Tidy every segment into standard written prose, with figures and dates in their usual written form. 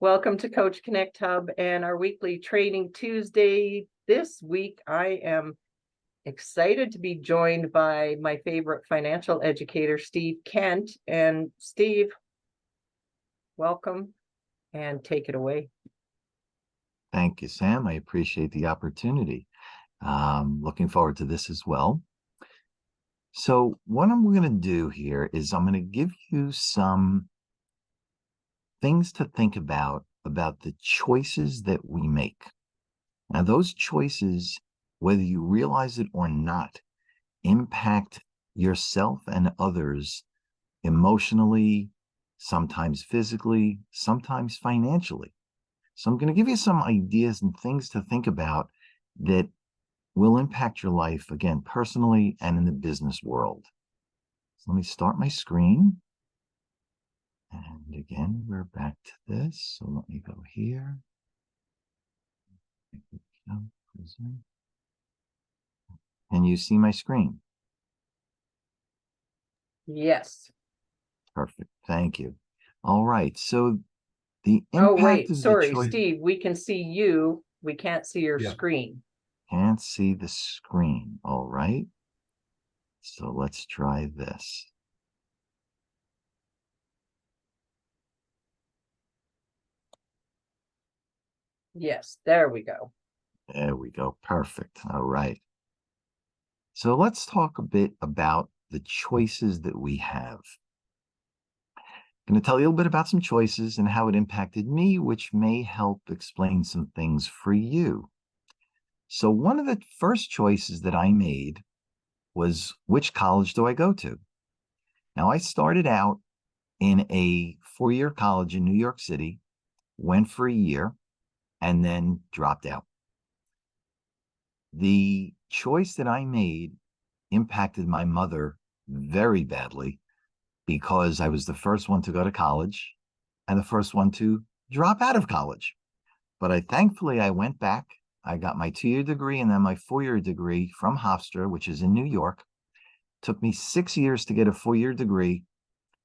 Welcome to Coach Connect Hub and our weekly Training Tuesday. This week, I am excited to be joined by my favorite financial educator, Steve Kent. And Steve, welcome and take it away. Thank you, Sam. I appreciate the opportunity. Looking forward to this as well. So what I'm going to do here is I'm going to give you some things to think about the choices that we make. Now, those choices, whether you realize it or not, impact yourself and others emotionally, sometimes physically, sometimes financially. So I'm going to give you some ideas and things to think about that will impact your life, again, personally and in the business world. So let me start my screen. And again, we're back to this. So let me go here. Can you see my screen? Yes. Perfect. Thank you. All right. So the Oh, impact wait, of sorry, the choice. Steve, we can see you. We can't see your screen. Can't see the screen. All right. So let's try this. Yes, there we go. There we go. Perfect. All right. So let's talk a bit about the choices that we have. I'm going to tell you a little bit about some choices and how it impacted me, which may help explain some things for you. So one of the first choices that I made was, which college do I go to? Now, I started out in a four-year college in New York City, went for a year, and then dropped out. The choice that I made impacted my mother very badly because I was the first one to go to college and the first one to drop out of college. But thankfully, I went back. I got my 2-year degree and then my 4-year degree from Hofstra, which is in New York. Took me 6 years to get a 4-year degree,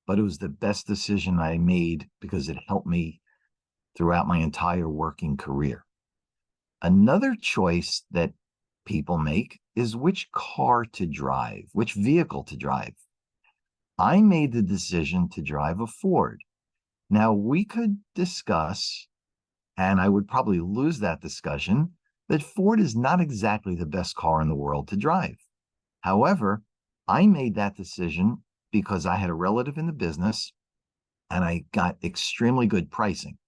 but it was the best decision I made because it helped me throughout my entire working career. Another choice that people make is which car to drive, which vehicle to drive. I made the decision to drive a Ford. Now, we could discuss, and I would probably lose that discussion, that Ford is not exactly the best car in the world to drive. However, I made that decision because I had a relative in the business and I got extremely good pricing.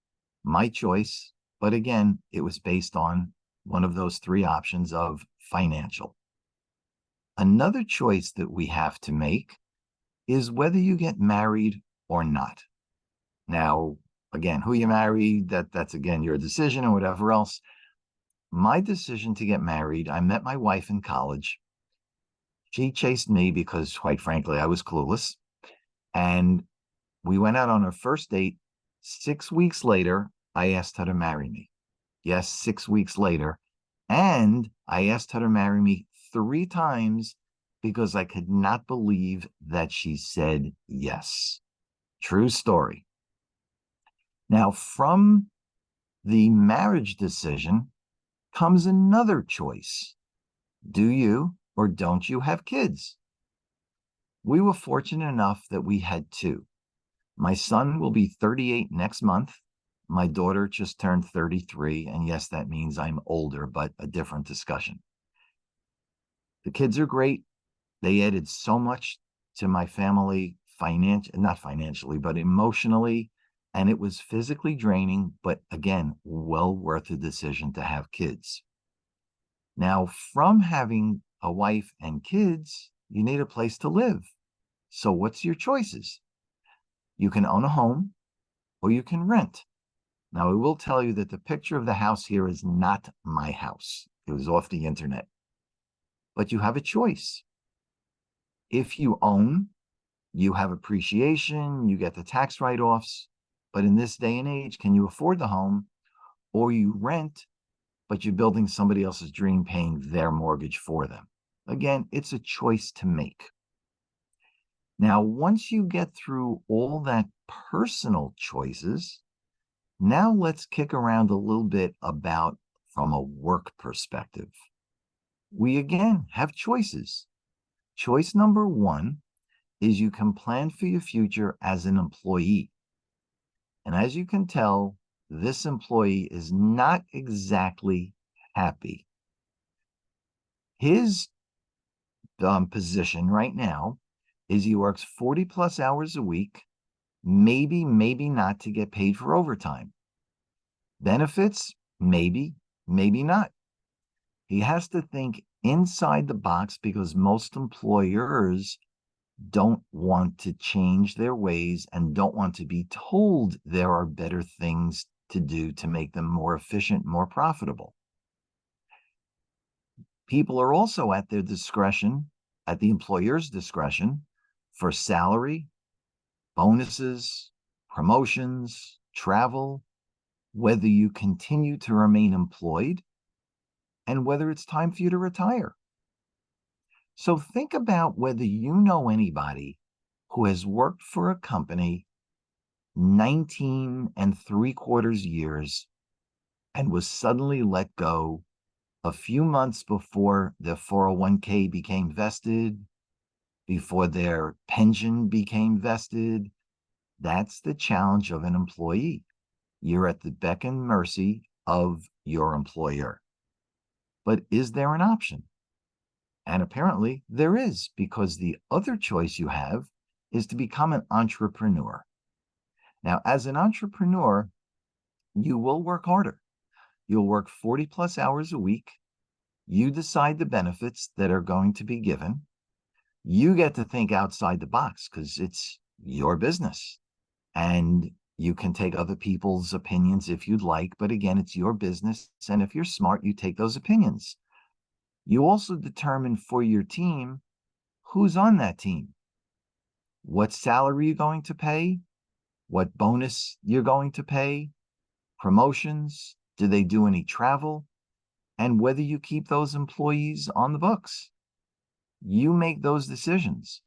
My choice, but again, it was based on one of those three options of financial. Another choice that we have to make is whether you get married or not. Now, again, who you marry, that's again your decision or whatever else. My decision to get married, I met my wife in college. She chased me because, quite frankly, I was clueless. And we went out on our first date. 6 weeks later, I asked her to marry me. Yes, 6 weeks later. And I asked her to marry me 3 times because I could not believe that she said yes. True story. Now, from the marriage decision comes another choice. Do you or don't you have kids? We were fortunate enough that we had 2. My son will be 38 next month. My daughter just turned 33. And yes, that means I'm older, but a different discussion. The kids are great. They added so much to my family, not financially, but emotionally. And it was physically draining, but again, well worth the decision to have kids. Now, from having a wife and kids, you need a place to live. So what's your choices? You can own a home or you can rent. Now, I will tell you that the picture of the house here is not my house. It was off the internet. But you have a choice. If you own, you have appreciation, you get the tax write-offs. But in this day and age, can you afford the home? Or you rent, but you're building somebody else's dream, paying their mortgage for them. Again, it's a choice to make. Now, once you get through all that personal choices, Now let's kick around a little bit about from a work perspective. We again have choices. Choice number one is you can plan for your future as an employee. And as you can tell, this employee is not exactly happy. His position right now is he works 40 plus hours a week, maybe not to get paid for overtime. Benefits, maybe not. He has to think inside the box because most employers don't want to change their ways and don't want to be told there are better things to do to make them more efficient, more profitable. People are also at their discretion, at the employer's discretion, for salary, bonuses, promotions, travel, whether you continue to remain employed, and whether it's time for you to retire. So think about whether you know anybody who has worked for a company 19 and 3/4 years and was suddenly let go a few months before their 401k became vested, before their pension became vested. That's the challenge of an employee. You're at the beck and mercy of your employer. But is there an option? And apparently there is, because the other choice you have is to become an entrepreneur. Now, as an entrepreneur, you will work harder. You'll work 40 plus hours a week. You decide the benefits that are going to be given. You get to think outside the box because it's your business. And you can take other people's opinions if you'd like. But again, it's your business. And if you're smart, you take those opinions. You also determine for your team who's on that team, what salary you're going to pay, what bonus you're going to pay, promotions, do they do any travel, and whether you keep those employees on the books. You make those decisions.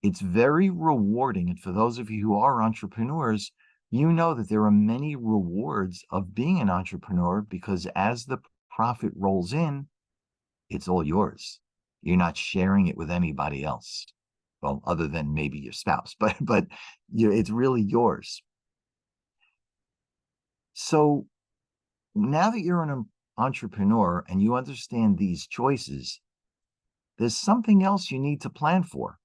It's very rewarding. And for those of you who are entrepreneurs, you know that there are many rewards of being an entrepreneur because as the profit rolls in, it's all yours. You're not sharing it with anybody else. Well, other than maybe your spouse, but it's really yours. So now that you're an entrepreneur and you understand these choices, there's something else you need to plan for.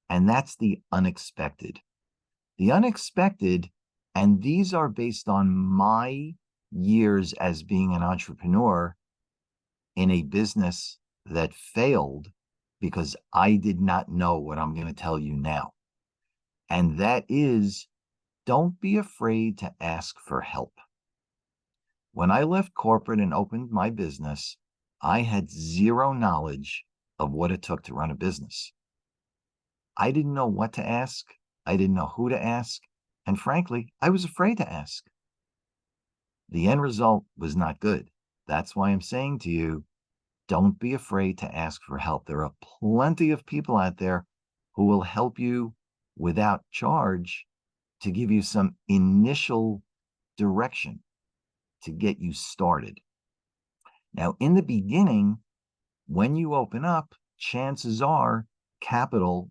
And that's the unexpected. The unexpected, and these are based on my years as being an entrepreneur in a business that failed because I did not know what I'm going to tell you now. And that is, don't be afraid to ask for help. When I left corporate and opened my business, I had zero knowledge of what it took to run a business. I didn't know what to ask. I didn't know who to ask. And frankly, I was afraid to ask. The end result was not good. That's why I'm saying to you, don't be afraid to ask for help. There are plenty of people out there who will help you without charge to give you some initial direction to get you started. Now, in the beginning, when you open up, chances are capital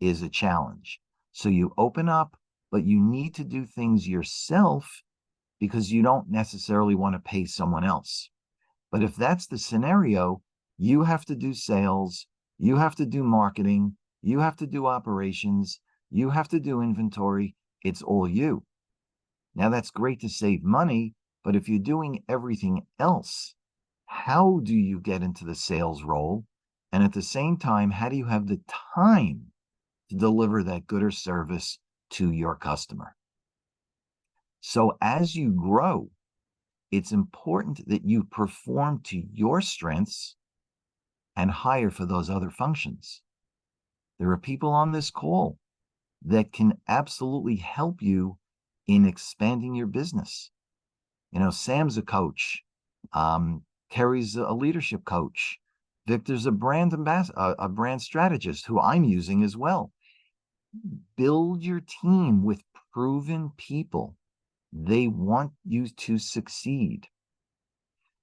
is a challenge. So you open up, but you need to do things yourself because you don't necessarily want to pay someone else. But if that's the scenario, you have to do sales, you have to do marketing, you have to do operations, you have to do inventory. It's all you. Now, that's great to save money, but if you're doing everything else, how do you get into the sales role? And at the same time, how do you have the time to deliver that good or service to your customer? So as you grow, it's important that you perform to your strengths and hire for those other functions. There are people on this call that can absolutely help you in expanding your business. You know, Sam's a coach. Kerry's a leadership coach. Victor's a brand ambassador, a brand strategist who I'm using as well. Build your team with proven people They want you to succeed.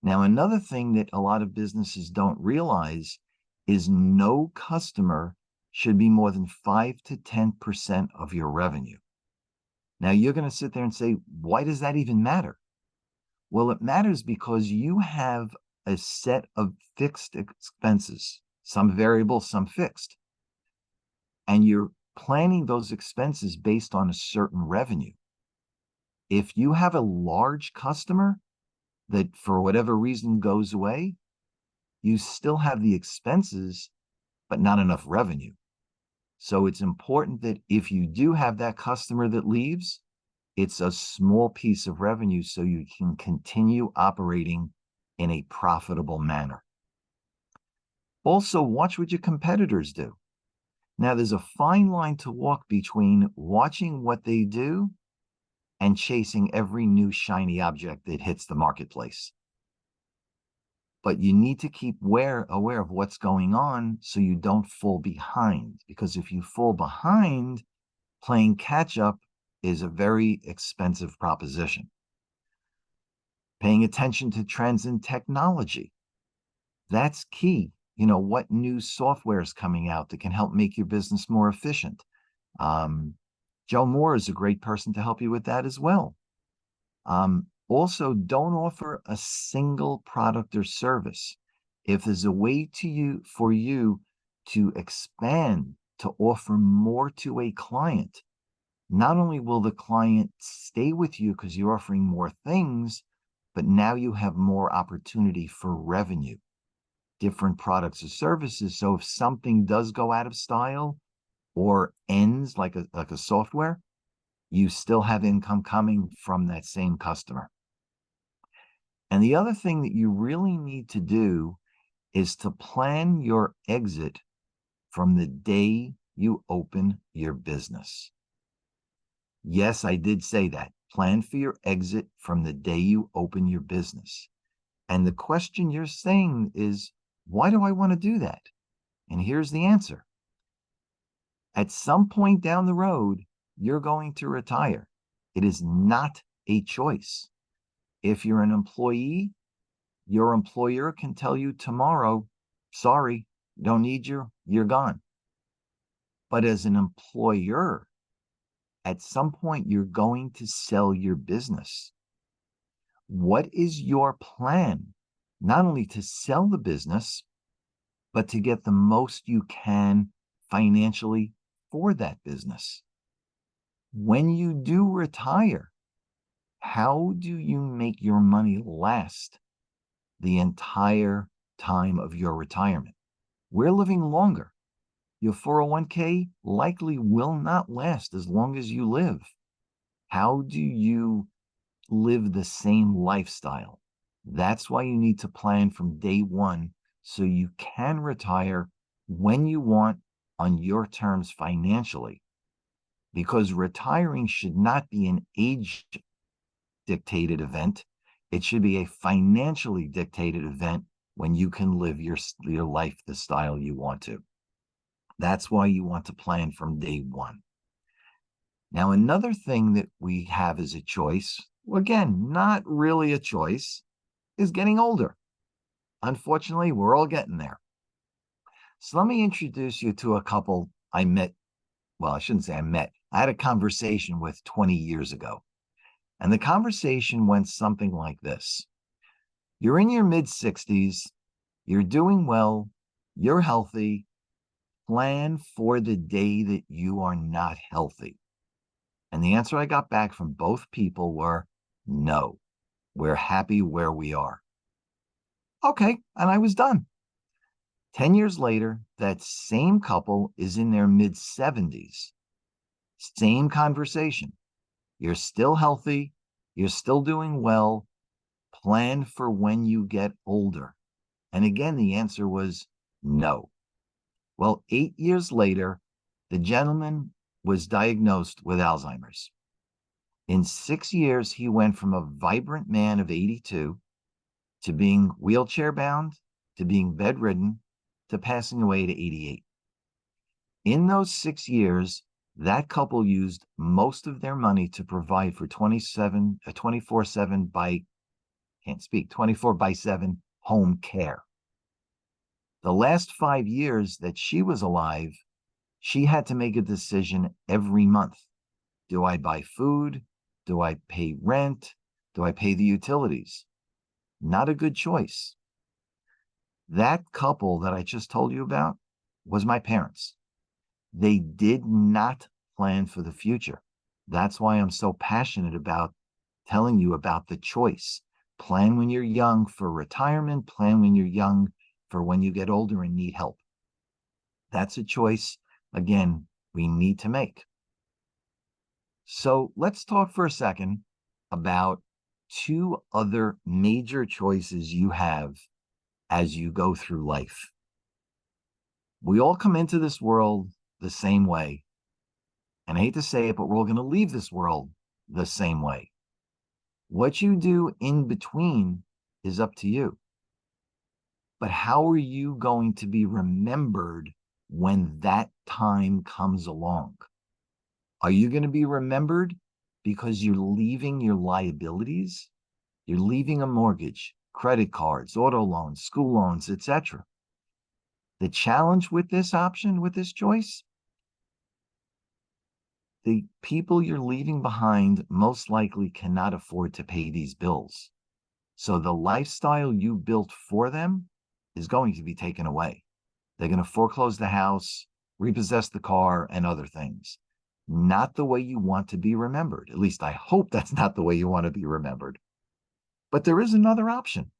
Now, another thing that a lot of businesses don't realize is no customer should be more than 5 to 10% of your revenue. Now, you're going to sit there and say, why does that even matter? Well, it matters because you have a set of fixed expenses, some variable, some fixed, and you're planning those expenses based on a certain revenue. If you have a large customer that for whatever reason goes away, you still have the expenses, but not enough revenue. So it's important that if you do have that customer that leaves, it's a small piece of revenue so you can continue operating in a profitable manner. Also, watch what your competitors do. Now, there's a fine line to walk between watching what they do and chasing every new shiny object that hits the marketplace. But you need to keep aware of what's going on so you don't fall behind. Because if you fall behind, playing catch up is a very expensive proposition. Paying attention to trends in technology. That's key. What new software is coming out that can help make your business more efficient. Joe Moore is a great person to help you with that as well. Also, don't offer a single product or service. If there's a way for you to expand, to offer more to a client, not only will the client stay with you because you're offering more things, but now you have more opportunity for revenue, different products or services. So if something does go out of style or ends like a software, you still have income coming from that same customer. And the other thing that you really need to do is to plan your exit from the day you open your business. Yes, I did say that. Plan for your exit from the day you open your business. And the question you're saying is, why do I want to do that? And here's the answer. At some point down the road, you're going to retire. It is not a choice. If you're an employee, your employer can tell you tomorrow, sorry, don't need you, you're gone. But as an employer, at some point, you're going to sell your business. What is your plan? Not only to sell the business, but to get the most you can financially for that business. When you do retire, how do you make your money last the entire time of your retirement? We're living longer. Your 401k likely will not last as long as you live. How do you live the same lifestyle? That's why you need to plan from day one so you can retire when you want on your terms financially. Because retiring should not be an age dictated event. It should be a financially dictated event when you can live your life the style you want to. That's why you want to plan from day one. Now, another thing that we have as a choice, again, not really a choice, is getting older. Unfortunately, we're all getting there. So let me introduce you to a couple I met. Well, I shouldn't say I met. I had a conversation with 20 years ago. And the conversation went something like this. You're in your mid-60s. You're doing well. You're healthy. Plan for the day that you are not healthy. And the answer I got back from both people were, no, we're happy where we are. Okay, and I was done. 10 years later, that same couple is in their mid-70s. Same conversation. You're still healthy. You're still doing well. Plan for when you get older. And again, the answer was no. Well, 8 years later, the gentleman was diagnosed with Alzheimer's. In 6 years, he went from a vibrant man of 82 to being wheelchair bound, to being bedridden, to passing away at 88. In those 6 years, That couple used most of their money to provide for 24/7 can't speak, 24 by 7 home care. The last 5 years that she was alive, she had to make a decision every month. Do I buy food? Do I pay rent? Do I pay the utilities? Not a good choice. That couple that I just told you about was my parents. They did not plan for the future. That's why I'm so passionate about telling you about the choice. Plan when you're young for retirement, plan when you're young for when you get older and need help. That's a choice, again, we need to make. So let's talk for a second about two other major choices you have as you go through life. We all come into this world the same way. And I hate to say it, but we're all going to leave this world the same way. What you do in between is up to you. But how are you going to be remembered when that time comes along? Are you going to be remembered because you're leaving your liabilities? You're leaving a mortgage, credit cards, auto loans, school loans, etc. The challenge with this option, with this choice, the people you're leaving behind most likely cannot afford to pay these bills. So the lifestyle you built for them is going to be taken away. They're going to foreclose the house, repossess the car, and other things. Not the way you want to be remembered. At least I hope that's not the way you want to be remembered. But there is another option,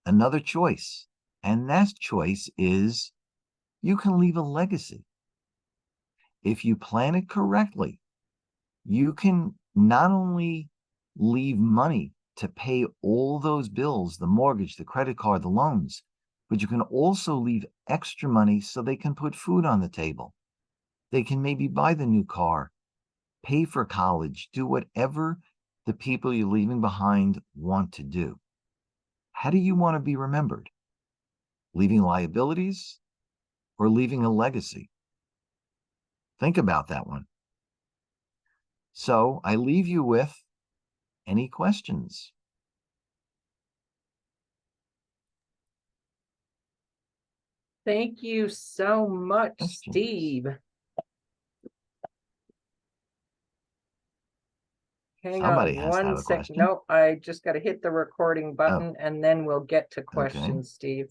another choice. And that choice is you can leave a legacy. If you plan it correctly, you can not only leave money to pay all those bills, the mortgage, the credit card, the loans, but you can also leave extra money so they can put food on the table. They can maybe buy the new car, pay for college, do whatever the people you're leaving behind want to do. How do you want to be remembered? Leaving liabilities or leaving a legacy? Think about that one. So I leave you with any questions? Thank you so much, Questions? Steve. Hang on Somebody has to have one a second. question. No, I just got to hit the recording Oh, button and then we'll get to okay. questions, Steve.